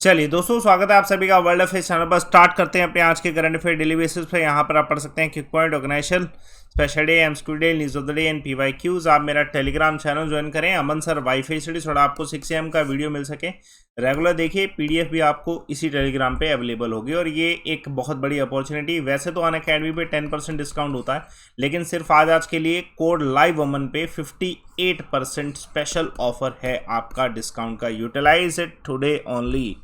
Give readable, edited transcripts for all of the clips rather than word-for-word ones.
चलिए दोस्तों, स्वागत है आप सभी का वर्ल्ड अफेयर्स चैनल पर। स्टार्ट करते हैं अपने आज के करंट अफेयर डेली बेसिस पे। यहाँ पर आप पढ़ सकते हैं quick point, organisation, special day, MSQ day, news of the day and PY Qs. आप मेरा टेलीग्राम चैनल ज्वाइन करें, अमन सर वाईफाई स्टडी, थोड़ा आपको 6 AM का वीडियो मिल सके रेगुलर देखिए। पीडीएफ भी आपको इसी टेलीग्राम पे अवेलेबल होगी और ये एक बहुत बड़ी अपॉर्चुनिटी। वैसे तो अनअकैडमी पे 10% डिस्काउंट होता है, लेकिन सिर्फ आज के लिए कोड लाइव अमन पे 58% स्पेशल ऑफर है आपका डिस्काउंट का। Utilise it today only.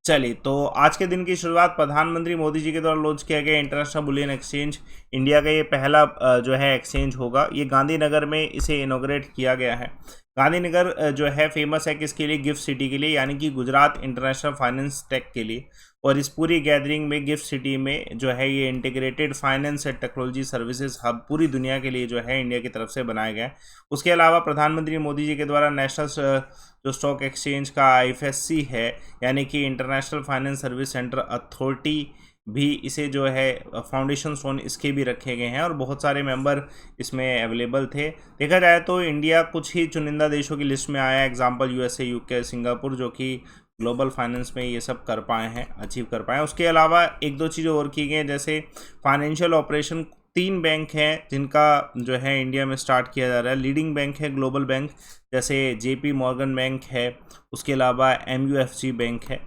चलिए, तो आज के दिन की शुरुआत प्रधानमंत्री मोदी जी के द्वारा लॉन्च किया गया इंटरनेशनल बुलियन एक्सचेंज। इंडिया का ये पहला जो है एक्सचेंज होगा। ये गांधीनगर में इसे इनोग्रेट किया गया है। गांधीनगर जो है फेमस है किसके लिए? गिफ्ट सिटी के लिए, यानी कि गुजरात इंटरनेशनल फाइनेंस टेक के लिए। और इस पूरी गैदरिंग में गिफ्ट सिटी में जो है ये integrated finance and technology services hub पूरी दुनिया के लिए जो है इंडिया की तरफ से बनाया गया है। उसके अलावा प्रधानमंत्री मोदी जी के द्वारा नेशनल जो स्टॉक एक्सचेंज का IFSC है, यानी कि international finance service centre authority, भी इसे जो है फाउंडेशन स्टोन इसके भी रखे गए हैं और बहुत सारे मेंबर इसमें अवेलेबल थे। देखा जाए तो इंडिया कुछ ही चुनिंदा देशों की लिस्ट में आया, एग्जांपल USA, UK, सिंगापुर, जो कि ग्लोबल फाइनेंस में ये सब कर पाए हैं, अचीव कर पाए हैं। उसके अलावा एक दो चीज़ें और की गई हैं, जैसे फाइनेंशियल ऑपरेशन। 3 बैंक हैं जिनका जो है इंडिया में स्टार्ट किया जा रहा है। लीडिंग बैंक है ग्लोबल बैंक, जैसे JP मॉर्गन बैंक है, उसके अलावा MUFG बैंक है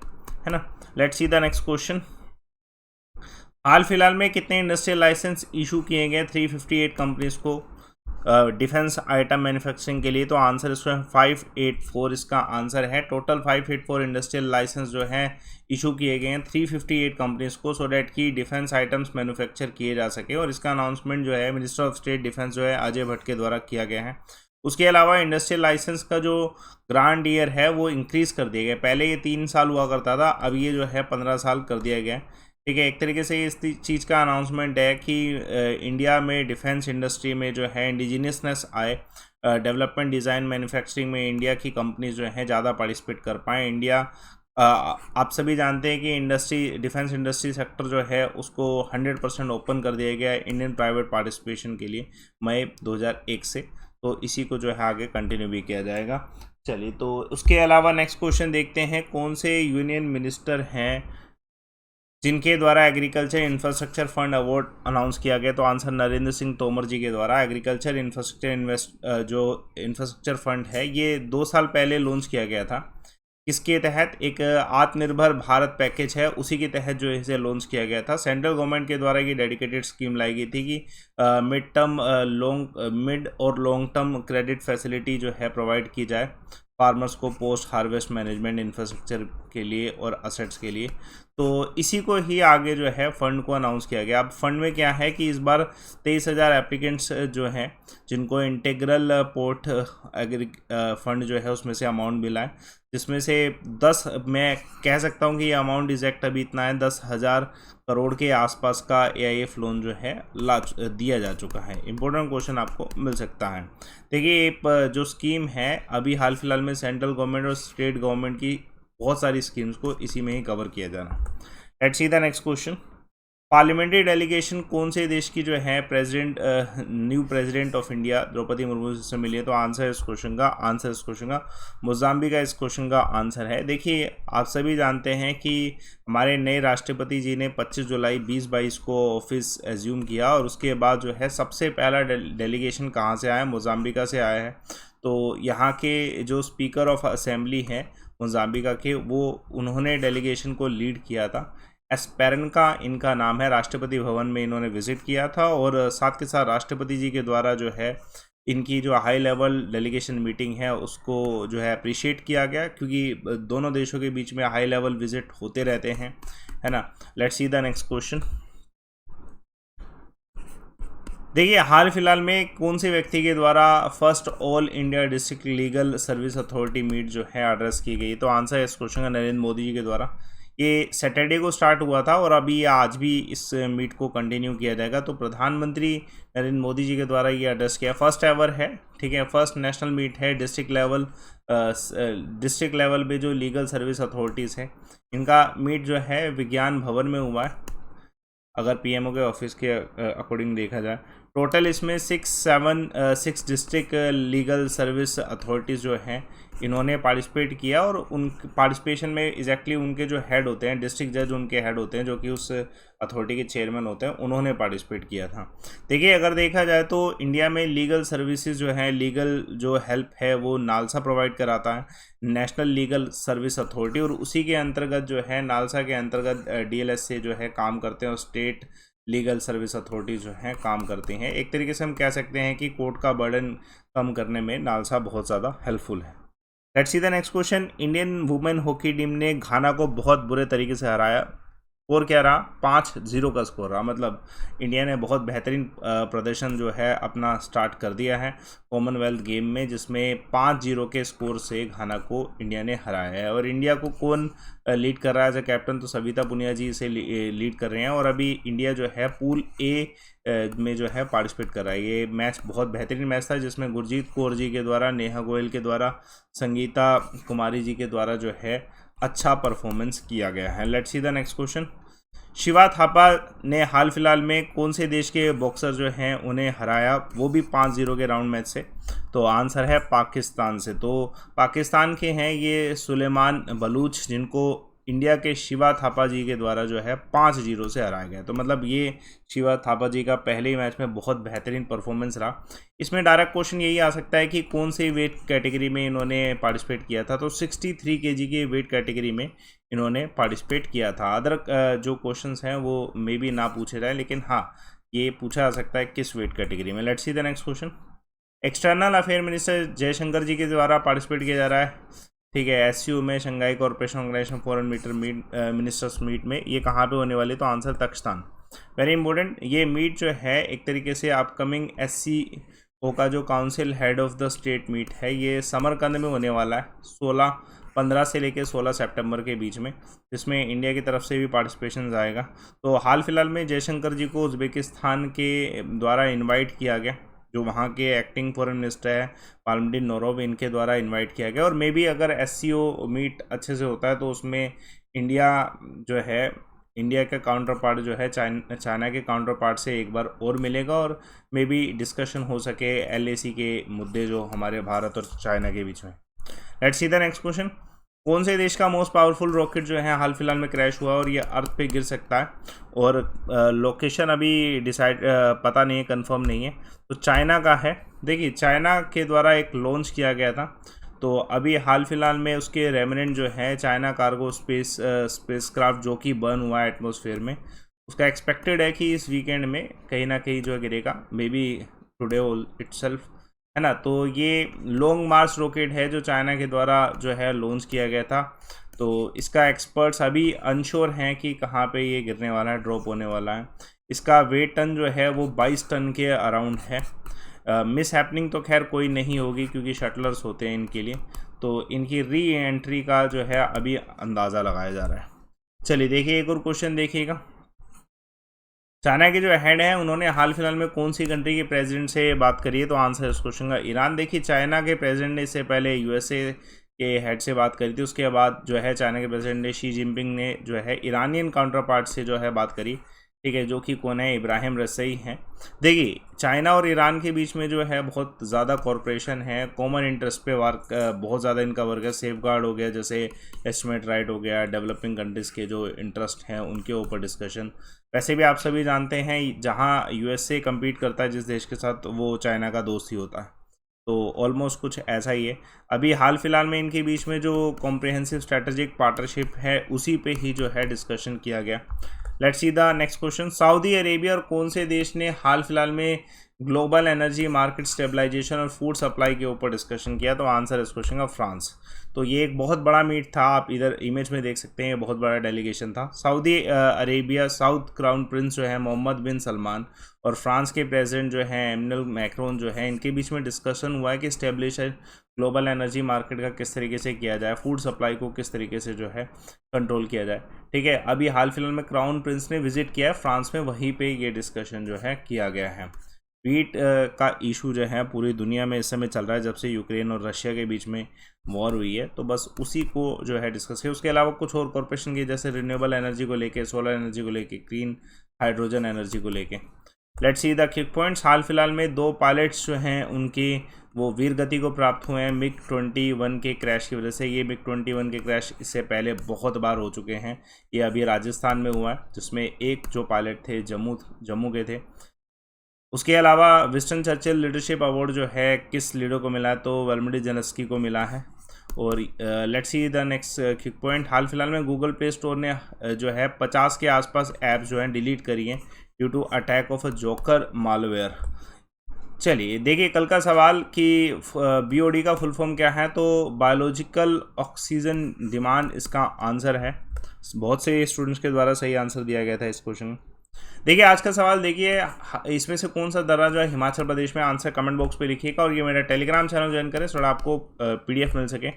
ना। Let's see the next question. हाल फिलहाल में कितने इंडस्ट्रियल लाइसेंस इशू किए गए 358 कंपनीज को डिफेंस आइटम मैन्युफैक्चरिंग के लिए? तो आंसर इसमें 584 इसका आंसर है। टोटल 584 इंडस्ट्रियल लाइसेंस जो हैं इशू किए गए हैं 358 कंपनीज को, सो डैट कि डिफेंस आइटम्स मैन्युफैक्चर किए जा सके। और इसका अनाउंसमेंट जो है मिनिस्टर ऑफ स्टेट डिफेंस जो है अजय भट्ट के द्वारा किया गया है। उसके अलावा इंडस्ट्रियल लाइसेंस का जो ग्रांट ईयर है वो इंक्रीज़ कर दिया गया। पहले ये 3 साल हुआ करता था, अब ये जो है 15 साल कर दिया गया है। ठीक है, एक तरीके से इस चीज़ का अनाउंसमेंट है कि इंडिया में डिफेंस इंडस्ट्री में जो है इंडिजिनियसनेस आए, डेवलपमेंट, डिज़ाइन, मैन्युफैक्चरिंग में इंडिया की कंपनीज जो हैं ज़्यादा पार्टिसिपेट कर पाएँ। इंडिया आप सभी जानते हैं कि इंडस्ट्री, डिफेंस इंडस्ट्री सेक्टर जो है उसको 100% ओपन कर दिया गया है इंडियन प्राइवेट पार्टिसिपेशन के लिए मई 2001 से। तो इसी को जो है आगे कंटिन्यू भी किया जाएगा। चलिए, तो उसके अलावा नेक्स्ट क्वेश्चन देखते हैं। कौन से यूनियन मिनिस्टर हैं जिनके द्वारा agriculture infrastructure fund award announce किया गया? तो आंसर नरेंद्र सिंह तोमर जी के द्वारा। एग्रीकल्चर इंफ्रास्ट्रक्चर जो इंफ्रास्ट्रक्चर फंड है ये 2 साल पहले लॉन्च किया गया था। इसके तहत एक आत्मनिर्भर भारत पैकेज है, उसी के तहत जो इसे लॉन्च किया गया था। सेंट्रल गवर्नमेंट के द्वारा ये डेडिकेटेड स्कीम लाई गई थी कि मिड और लॉन्ग टर्म क्रेडिट फैसिलिटी जो है प्रोवाइड की जाए फार्मर्स को पोस्ट हार्वेस्ट मैनेजमेंट इंफ्रास्ट्रक्चर के लिए और असेट्स के लिए। तो इसी को ही आगे जो है फंड को अनाउंस किया गया। अब फंड में क्या है कि इस बार 23,000 एप्लीकेंट्स जो हैं जिनको इंटीग्रल पोर्ट फंड जो है उसमें से अमाउंट मिला है, जिसमें से 10, मैं कह सकता हूँ कि ये अमाउंट एग्जैक्ट अभी इतना है, 10,000 करोड़ के आसपास का AIF लोन जो है दिया जा चुका है। इंपॉर्टेंट क्वेश्चन आपको मिल सकता है। देखिए, एक जो स्कीम है अभी हाल फिलहाल में सेंट्रल गवर्नमेंट और स्टेट गवर्नमेंट की बहुत सारी स्कीम्स को इसी में ही कवर किया जाना। Let's see the next question. Parliamentary delegation कौन से देश की जो है president, new president of India Droupadi Murmu से मिली है? तो आंसर इस क्वेश्चन का मोजाम्बिक का इस क्वेश्चन का आंसर है। देखिए, आप सभी जानते हैं कि हमारे नए राष्ट्रपति जी ने 25 जुलाई 2022 को ऑफिस एज्यूम किया और उसके बाद जो है सबसे पहला डेलीगेशन कहाँ से आया? मोजाम्बिका से आया है। तो यहाँ के जो स्पीकर ऑफ असेंबली हैं मोजाम्बिका के, वो उन्होंने डेलीगेशन को लीड किया था। एस्पेरन का इनका नाम है। राष्ट्रपति भवन में इन्होंने विजिट किया था और साथ के साथ राष्ट्रपति जी के द्वारा जो है इनकी जो हाई लेवल डेलीगेशन मीटिंग है उसको जो है अप्रिशिएट किया गया, क्योंकि दोनों देशों के बीच में हाई लेवल विजिट होते रहते हैं, है ना। Let's see the next question. देखिए, हाल फिलहाल में कौन से व्यक्ति के द्वारा first all India district legal service authority meet जो है एड्रेस की गई? तो आंसर है इस क्वेश्चन का नरेंद्र मोदी जी के द्वारा। ये सैटरडे को स्टार्ट हुआ था और अभी आज भी इस मीट को कंटिन्यू किया जाएगा। तो प्रधानमंत्री नरेंद्र मोदी जी के द्वारा ये एड्रेस किया, फर्स्ट एवर है। ठीक है, फर्स्ट नेशनल मीट है डिस्ट्रिक्ट लेवल पे जो लीगल सर्विस अथॉरिटीज़ हैं इनका मीट जो है विज्ञान भवन में हुआ है, अगर PMO के ऑफिस के अकॉर्डिंग देखा जाए। टोटल इसमें 6 डिस्ट्रिक्ट लीगल सर्विस अथॉरिटीज़ जो हैं इन्होंने पार्टिसिपेट किया, और उन पार्टिसिपेशन में एग्जैक्टली उनके जो हेड होते हैं, डिस्ट्रिक्ट जज उनके हेड होते हैं जो कि उस अथॉरिटी के चेयरमैन होते हैं, उन्होंने पार्टिसिपेट किया था। देखिए, अगर देखा जाए तो इंडिया में लीगल सर्विसेज जो हैं, लीगल जो हेल्प है वो नालसा प्रोवाइड कराता है, नेशनल लीगल सर्विस अथॉरिटी, और उसी के अंतर्गत जो है नालसा के अंतर्गत DLS से जो है काम करते हैं, और स्टेट लीगल सर्विस अथॉरिटी जो हैं काम करती हैं। एक तरीके से हम कह सकते हैं कि कोर्ट का बर्डन कम करने में नालसा बहुत ज़्यादा हेल्पफुल है। Let's see the next question. Indian women hockey team ने घाना को बहुत बुरे तरीके से हराया। स्कोर क्या रहा? 5-0 का स्कोर रहा। मतलब इंडिया ने बहुत बेहतरीन प्रदर्शन जो है अपना स्टार्ट कर दिया है कॉमनवेल्थ गेम में, जिसमें 5-0 के स्कोर से घाना को इंडिया ने हराया है। और इंडिया को कौन लीड कर रहा है एज ए कैप्टन? तो सविता पुनिया जी इसे लीड कर रहे हैं, और अभी इंडिया जो है पूल ए में जो है पार्टिसिपेट कर रहा है। ये मैच बहुत बेहतरीन मैच था, जिसमें गुरजीत कौर जी के द्वारा, नेहा गोयल के द्वारा, संगीता कुमारी जी के द्वारा जो है अच्छा परफॉर्मेंस किया गया है। Let's see the next question. Shiva Thapa ने हाल फिलहाल में कौन से देश के बॉक्सर जो हैं उन्हें हराया, वो भी 5-0 के राउंड मैच से? तो आंसर है पाकिस्तान से। तो पाकिस्तान के हैं ये सुलेमान बलूच, जिनको इंडिया के शिवा थापा जी के द्वारा जो है 5-0 से हराया गया। तो मतलब ये शिवा थापा जी का पहले ही मैच में बहुत बेहतरीन परफॉर्मेंस रहा। इसमें डायरेक्ट क्वेश्चन यही आ सकता है कि कौन सी वेट कैटेगरी में इन्होंने पार्टिसिपेट किया था। तो 63 kg की वेट कैटेगरी में इन्होंने पार्टिसिपेट किया था। अदर जो क्वेश्चंस हैं वो मे बी ना पूछे जाए, लेकिन हाँ ये पूछा जा सकता है किस वेट कैटेगरी में। Let's see the next question. External affair minister Jaishankar ji के द्वारा पार्टिसिपेट किया जा रहा है, ठीक है, SCO में, Shanghai corporation organisation foreign ministers meet में। ये कहाँ पे होने वाली? तो आंसर तख्तान। वेरी इंपॉर्टेंट, ये मीट जो है एक तरीके से अपकमिंग SCO का जो council head of the state meet है, ये समरकंद में होने वाला है 15 से लेकर 16 सितंबर के बीच में, जिसमें इंडिया की तरफ से भी पार्टिसिपेशन आएगा। तो हाल फिलहाल में जयशंकर जी को उज़्बेकिस्तान के द्वारा इनवाइट किया गया, जो वहाँ के एक्टिंग फॉरेन मिनिस्टर है पाल्मडीन नोरोव, इनके द्वारा इनवाइट किया गया। और मे बी अगर SCO मीट अच्छे से होता है तो उसमें इंडिया जो है, इंडिया का काउंटर पार्ट जो है चाइना के काउंटर पार्ट से एक बार और मिलेगा, और मे बी डिस्कशन हो सके LAC के मुद्दे जो हमारे भारत और चाइना के बीच में। Let's see the next question. कौन से देश का मोस्ट पावरफुल रॉकेट जो है हाल फिलहाल में क्रैश हुआ और ये अर्थ पे गिर सकता है? और लोकेशन अभी डिसाइड पता नहीं है, कंफर्म नहीं है। तो चाइना का है। देखिए, चाइना के द्वारा एक लॉन्च किया गया था, तो अभी हाल फिलहाल में उसके रेमिनेंट जो है चाइना कार्गो स्पेसक्राफ्ट जो कि बर्न हुआ है एटमॉस्फेयर में, उसका एक्सपेक्टेड है कि इस वीकेंड में कहीं ना कहीं जो है गिरेगा, मे बी टुडे इटसेल्फ, है ना। तो ये लॉन्ग मार्च रॉकेट है जो चाइना के द्वारा जो है लॉन्च किया गया था। तो इसका एक्सपर्ट्स अभी अनश्योर हैं कि कहाँ पे ये गिरने वाला है, ड्रॉप होने वाला है। इसका वेट टन जो है वो 22 टन के अराउंड है। मिस हैपनिंग तो खैर कोई नहीं होगी क्योंकि शटलर्स होते हैं इनके लिए, तो इनकी री एंट्री का जो है अभी अंदाज़ा लगाया जा रहा है। चलिए देखिए, एक और क्वेश्चन देखिएगा। चाइना के जो हेड हैं उन्होंने हाल फिलहाल में कौन सी कंट्री के प्रेसिडेंट से बात करी है? तो आंसर इस क्वेश्चन का ईरान। देखिए, चाइना के प्रेसिडेंट ने इससे पहले USA के हेड से बात करी थी, उसके बाद जो है चाइना के प्रेसिडेंट ने शी जिनपिंग ने जो है ईरानियन काउंटर पार्ट से जो है बात करी, ठीक है, जो कि कौन है? इब्राहिम रईसी हैं। देखिए, चाइना और ईरान के बीच में जो है बहुत ज़्यादा कॉरपोरेशन है, कॉमन इंटरेस्ट पे वर्क बहुत ज़्यादा इनका वर्क है। सेफ गार्ड हो गया, जैसे एस्टिमेट राइट हो गया, डेवलपिंग कंट्रीज़ के जो इंटरेस्ट हैं उनके ऊपर डिस्कशन। वैसे भी आप सभी जानते हैं, जहाँ USA कम्पीट करता है जिस देश के साथ, वो चाइना का दोस्त ही होता है। तो ऑलमोस्ट कुछ ऐसा ही है। अभी हाल फिलहाल में इनके बीच में जो कॉम्प्रिहेंसिव स्ट्रेटेजिक पार्टनरशिप है उसी पे ही जो है डिस्कशन किया गया। Let's see the next question. Saudi Arabia और कौन से देश ने हाल फिलहाल में ग्लोबल एनर्जी मार्केट स्टेबलाइजेशन और फूड सप्लाई के ऊपर डिस्कशन किया? तो आंसर इस क्वेश्चन का फ्रांस। तो ये एक बहुत बड़ा मीट था, आप इधर इमेज में देख सकते हैं, बहुत बड़ा डेलीगेशन था। Saudi Arabia south crown Prince जो है मोहम्मद बिन सलमान और फ्रांस के प्रेसिडेंट जो है एमनुअल मैक्रोन जो है, इनके बीच में डिस्कशन हुआ है कि स्टेब्लिश ग्लोबल एनर्जी मार्केट का किस तरीके से किया जाए, फूड सप्लाई को किस तरीके से जो है कंट्रोल किया जाए, ठीक है। अभी हाल फिलहाल में क्राउन प्रिंस ने विजिट किया है फ्रांस में, वहीं पे ये डिस्कशन जो है किया गया है। वीट का इशू जो है पूरी दुनिया में इस समय चल रहा है, जब से यूक्रेन और रशिया के बीच में वॉर हुई है, तो बस उसी को जो है डिस्कस किया। उसके अलावा कुछ और कॉर्पोरेशन की, जैसे रिन्यूएबल एनर्जी को लेके, सोलर एनर्जी को लेके, ग्रीन हाइड्रोजन एनर्जी को लेके। Let's see the key points. हाल फिलहाल में 2 पायलट्स जो हैं उनकी वो वीर गति को प्राप्त हुए हैं मिग 21 के क्रैश की वजह से। ये मिग 21 के क्रैश इससे पहले बहुत बार हो चुके हैं। ये अभी राजस्थान में हुआ है, जिसमें एक जो पायलट थे जम्मू के थे। उसके अलावा विंस्टन चर्चिल लीडरशिप अवार्ड जो है किस लीडर को मिला है, तो वल्मडी जेलेंस्की को मिला है। और let's see the next key point. हाल फिलहाल में गूगल प्ले स्टोर ने जो है 50 के आसपास ऐप्स जो हैं डिलीट करी हैं due to attack of a joker malware. चलिए देखिए कल का सवाल कि बीओडी का फुल फॉर्म क्या है, तो बायोलॉजिकल ऑक्सीजन डिमांड इसका आंसर है। बहुत से स्टूडेंट्स के द्वारा सही आंसर दिया गया था इस क्वेश्चन में। देखिए आज का सवाल देखिए, इसमें से कौन सा दर्रा जो है हिमाचल प्रदेश में, आंसर कमेंट बॉक्स पे लिखिएगा। और ये मेरा टेलीग्राम चैनल ज्वाइन करें थोड़ा आपको पीडीएफ मिल सके,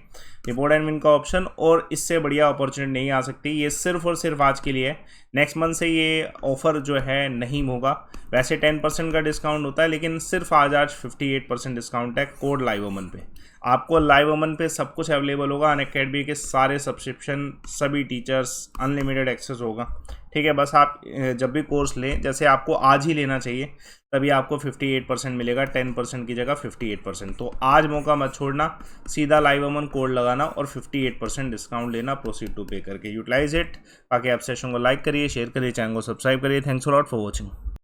रिपोर्ट एंड विन का ऑप्शन। और इससे बढ़िया अपॉर्चुनिटी नहीं आ सकती, ये सिर्फ और सिर्फ आज के लिए है। नेक्स्ट मंथ से ये ऑफर जो है नहीं होगा। वैसे 10% का डिस्काउंट होता है, लेकिन सिर्फ आज 58% डिस्काउंट है कोड लाइव ओमन पे। आपको लाइव ओमन पे सब कुछ अवेलेबल होगा, अनअकैडमी के सारे सब्सक्रिप्शन, सभी टीचर्स, अनलिमिटेड एक्सेस होगा। ठीक है, बस आप जब भी कोर्स लें, जैसे आपको आज ही लेना चाहिए, तभी आपको 58% मिलेगा, 10% की जगह 58%। तो आज मौका मत छोड़ना, सीधा लाइव ओमन कोड लगाना और 58% डिस्काउंट लेना, प्रोसीड टू पे करके यूटिलाइज इट। बाकी आप सेशन को लाइक करिए, शेयर करिए, चैनल को सब्सक्राइब करिए। Thanks a lot for watching.